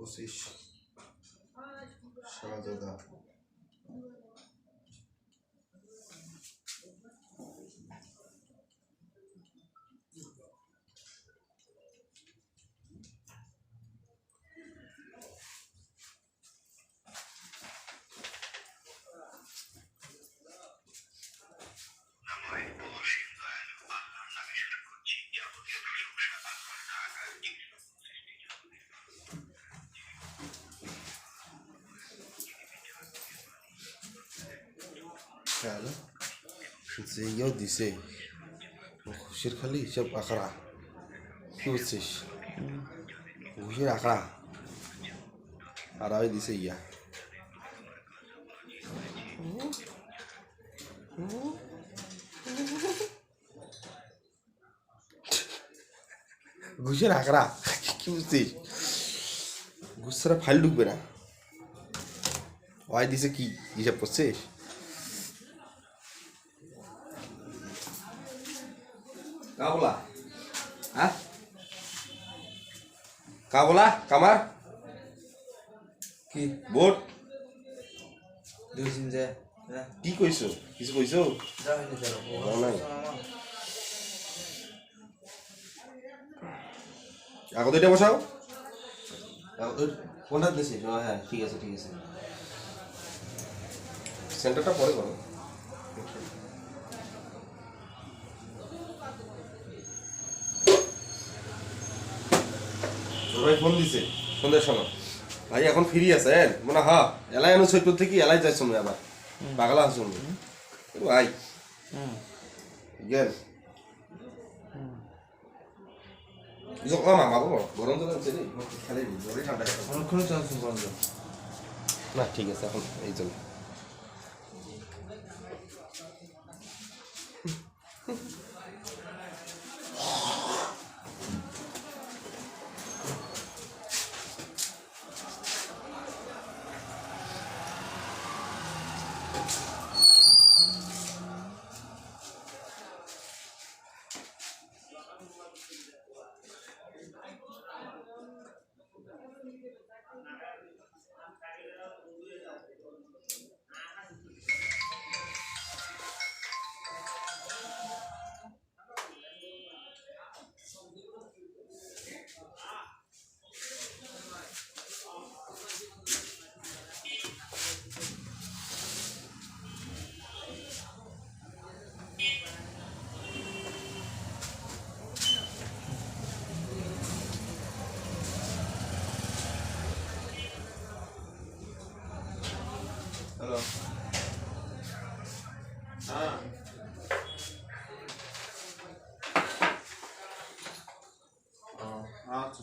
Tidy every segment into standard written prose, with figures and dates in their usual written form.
পঁচিশ সারাজোদা Hello, যে ইয়েও দিছে খুশির খালি হিসাব আখড়া কি বুঝছিস খুশির আখড়া আর ওই দিছে ইয়া ঘুষের আখড়া কি বুঝছিস ঘুষ ছাড়া ফাইল ঢুকবে না ওই দিছে কি হিসাব করছিস Kabola, hah? Kabola, kamar? Ki, boat? দুইদিন যে কি কইছো কিছু কইছো যাইনি যাও নাই আগো দুইটা বসাও কোনটা দিছি হ্যাঁ ঠিক আছে সেন্টারটা পরে করো সবাই ফোন দিছে সন্ধ্যার সময় ভাই এখন ফ্রি আছে মনে হ্যাঁ এলাই আনো সৈকত থেকে এলাই যাই শুনবে আবার পাগলা শুনবে ভাই গেল গরম জল আছে রে খালি জলে ঠান্ডা অনেকক্ষণ চলছে গরম জল না ঠিক আছে এখন এই জল হ্যালো হ্যাঁ আচ্ছা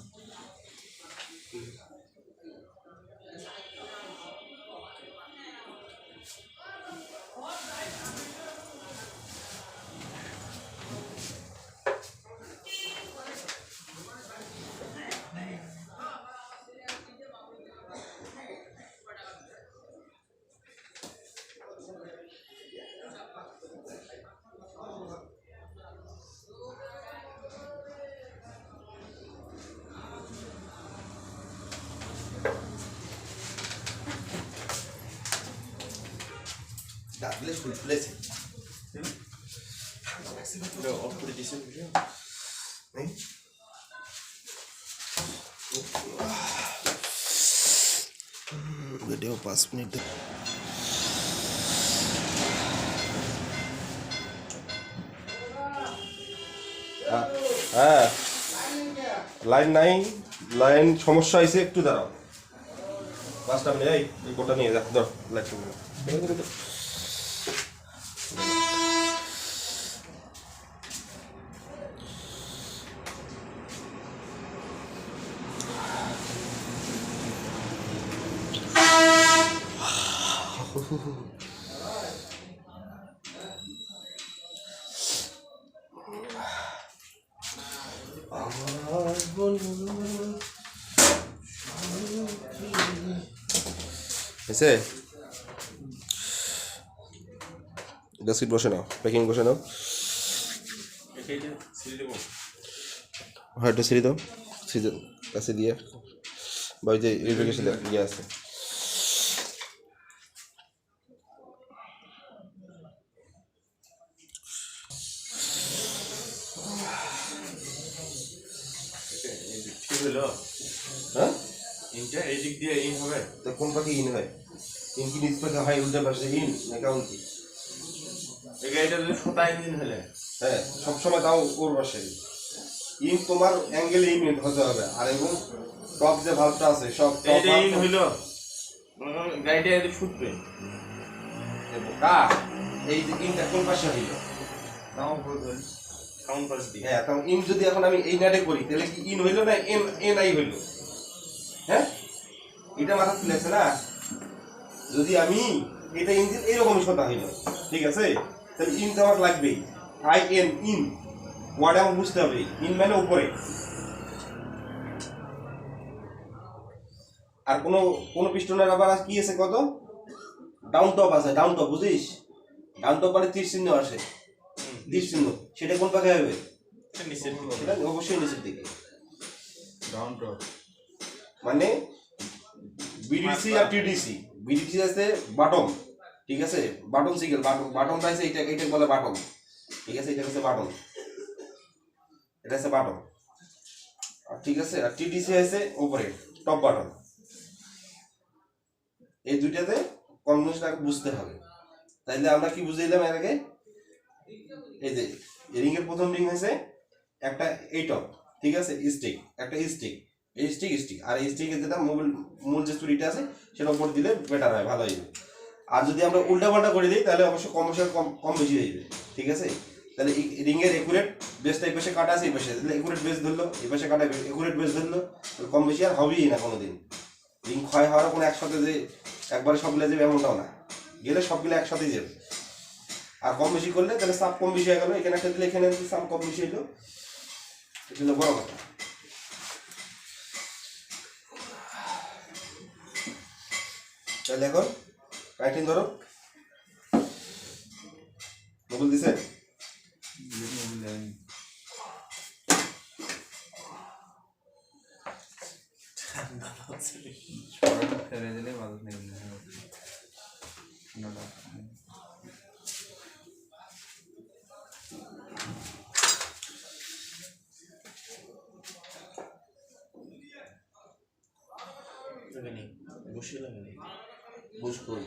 Darles full place. অফ করে দিয়েছেন ভিডিও 5 মিনিট হ্যাঁ লাইন নাই, লাইন সমস্যা হয়েছে, একটু দাঁড়াও 5টা মিনিট। এই কোটা নিয়ে যা, ধর লাইট। এসে ডেস্কিট বসে নাও, প্যাকিং বসে নাও। হ্যাঁ, একটু সিঁড়ি দাও, সিজন কাছে দিয়ে বা ওই যে ইরিগেশন ইয়ে আছে। হ্যাঁ, ইনটা এই দিক দিয়ে ইন হবে। তো কোন পাখি ইন হয়? ইন কি নিচ পাখি হয়, উল্টা পাশে ইন না কেমন কি? এই গাড়িটা যদি সোটা ইঞ্জিন হলে, হ্যাঁ, সবসময় তাও ওর পাশে ইন, তোমার অ্যাঙ্গেলে ইন হতে হবে। আর এবং টপ যে ভালভটা আছে সব টপ ইন হইলো গাড়িটা এদিকে ফুটবে। এই যে ইনটা কোন পাশে হইল? নাও বলবে কাউন্ট পাস দিয়ে। হ্যাঁ, তাও ইন যদি এখন আমি এই নাটে করি তাহলে কি ইন হইল না এন আই হইল? হ্যাঁ, এটা মাথা তুলেছে না? যদি আমি এটা ইঞ্জিন এইরকম সোজা হইল, ঠিক আছে, তাহলে ইন তো আমার লাগবেই। আই এন ইন ওয়ার্ড আমার বুঝতে হবে। ইন মানে উপরে। আর কোনো পিস্টনের আবার কি আছে কত ডাউন টপ আছে, ডাউন টপ বুঝিস? ডাউন টপ মানে তীর চিহ্ন আসে, তীর চিহ্ন, সেটা কোন পাখে হবে? নিচের সেটা অবশ্যই নিচের দিকে। ডাউন টপ মানে বিডিসি আর টিডিসি। বিডিসি আছে বাটম, ঠিক আছে, বাটম সিগেল, বাটমটা আছে এটা বলে বাটম, ঠিক আছে, এটা হচ্ছে বাটম, এটা হচ্ছে বাটম, আর ঠিক আছে। আর টিডিসি আছে উপরে টপ বাটম। এই দুইটাতে কম্বিনেশনটাকে বুঝতে হবে। তাইলে আমরা কি বুঝাইলাম এর আগে? এই যে রিং এর প্রথম রিং হয়েছে একটা এই টপ, ঠিক আছে, স্টিক, একটা স্টিক, এই স্টিক স্টিক, আর এই স্টিকের যেটা মূল যে চুরিটা আছে সেটা উপর দিলে বেটার হয়, ভালো হইবে। আর যদি আমরা উল্টা পাল্টা করে দিই তাহলে অবশ্য কম বেশি হয়ে যাবে, ঠিক আছে। তাহলে এই রিং এর একুরেট বেসটা এই পাশে কাটা আছে, এই পাশে তাহলে একুরেট বেস ধরলো, এই পাশে কাটা একুরেট বেস ধরলো, কম বেশি আর হবেই না কোনোদিন। রিং ক্ষয় হওয়ার কোনো একসাথে যে একবারে সবগুলো যাবে এমনটাও না, গেলে সবগুলো একসাথেই যাবে। আর কম বেশি করলে তাহলে চাপ কম বেশি হয়ে গেল, এখানে একটা দিলে এখানে চাপ কম বেশি হইলো, এটা হলো বড় কথা। তাহলে এখন রাইটিং ধরো, মোবাইল দিছে, ফেলে দিলে ভালো নেই। বসে লাগে বুঝ করি।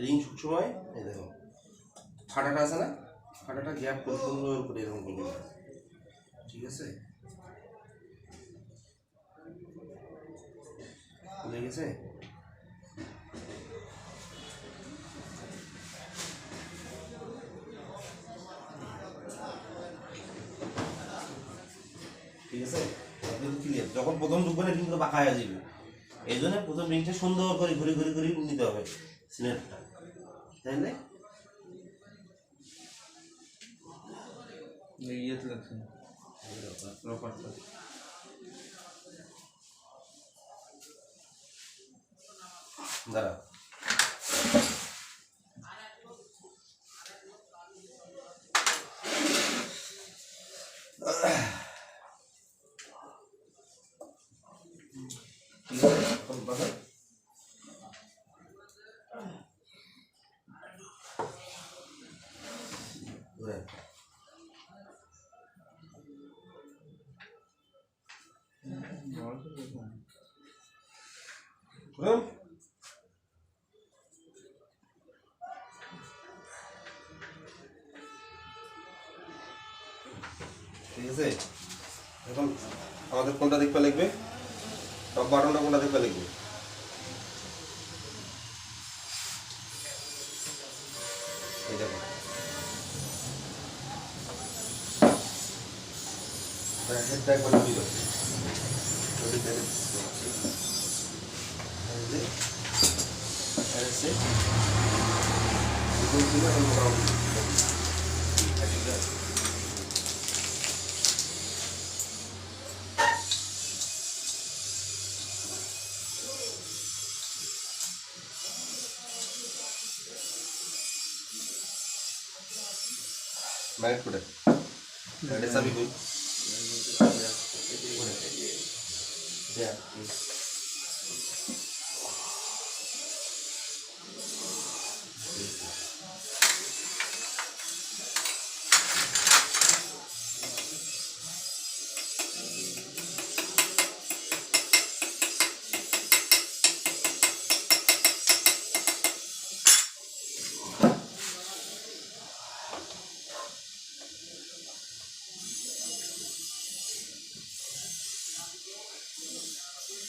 রিং সবসময় এই দেখো ফাটাটা আছে না, ফাটাটা গ্যাপ করে সুন্দর করে এরকম করে, ঠিক আছে, বুঝে গেছে। ঠিক আছে, ক্লিয়ার। যখন প্রথম ঢুকবে না রিংগুলো বাঁকা হয়ে যাবে, এই জন্য প্রথম রিংটা সুন্দর করে ঘুরে ঘুরে ঘুরে নিতে হবে সিনেটটা, তাইলে ইয়েতে লাগছে রপারটা। দাঁড়া, ঠিক আছে এখন বাজা ঘুরান ঠিক আছে এখন আমাদের কোনটা দেখতে লাগবে টপ বাটনটা কোনটা দেখতে লাগবে এই দেখো হেডটা একবার দিল ওই দেখে এই যে এসে এই দিকে এখন মোটামুটি मैट कुठे गाडीचा बी होईल द्या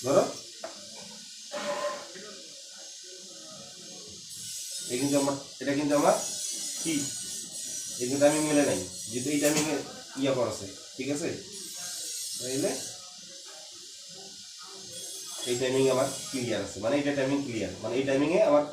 ধরো এটা কিন্তু আমার কি এই কিন্তু টাইমিং মিলে নাই যেহেতু এই টাইমিংয়ে ইয়া করেছে ঠিক আছে তাইলে এই টাইমিং আমার ক্লিয়ার আছে মানে এটা টাইমিং ক্লিয়ার মানে এই টাইমিংয়ে আমার